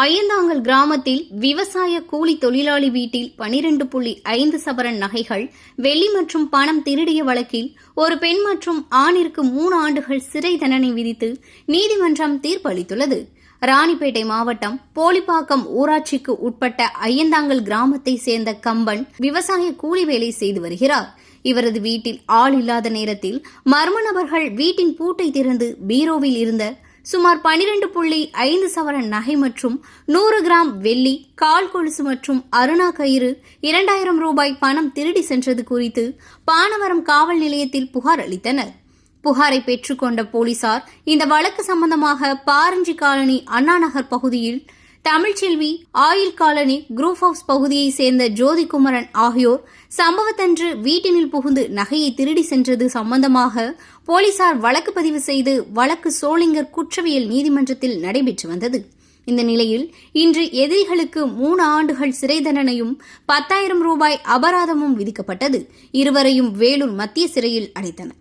அய்யந்தாங்கல் கிராமத்தில் விவசாய கூலி தொழிலாளி வீட்டில் 12.5 சவரன் நகைகள், வெள்ளி மற்றும் பணம் திருடிய வழக்கில் ஒரு பெண் மற்றும் ஆணிற்கு 3 ஆண்டுகள் சிறை தண்டனை விதித்து நீதிமன்றம் தீர்ப்பு அளித்துள்ளது. ராணிப்பேட்டை மாவட்டம் போலிப்பாக்கம் ஊராட்சிக்கு உட்பட்ட அய்யந்தாங்கல் கிராமத்தை சேர்ந்த கம்பன் விவசாய கூலி வேலை செய்து வருகிறார். இவரது வீட்டில் ஆள் இல்லாத நேரத்தில் மர்ம நபர்கள் வீட்டின் பூட்டை திறந்து பீரோவில் இருந்த சுமார் 12.5 சவரன் நகை மற்றும் 100 கிராம் வெள்ளி, கால் கொலுசு மற்றும் அருணா கயிறு, 2000 ரூபாய் பணம் திருடி சென்றது குறித்து பானவரம் காவல் நிலையத்தில் புகார் அளித்தனர். புகாரை பெற்றுக்கொண்ட போலீசார் இந்த வழக்கு சம்பந்தமாக பாரஞ்சி காலனி, அண்ணாநகர் பகுதியில் Tamilselvi, oil colony, group house பகுதியை சேர்ந்த ஜோதிகுமரன் ஆகியோர் சம்பவத்தன்று வீட்டினில் புகுந்து நகையை திருடி சென்றது சம்பந்தமாக போலீசார் வழக்கு பதிவு செய்து வழக்கு சோளிங்கர் குற்றவியல் நீதிமன்றத்தில் நடைபெற்று வந்தது. இந்த நிலையில் இன்று எதிரிகளுக்கு 3 ஆண்டுகள் சிறை தண்டனையும் 10,000 ரூபாய் அபராதமும் விதிக்கப்பட்டது. இருவரையும் வேலூர் மத்திய சிறையில் அடைத்தனர்.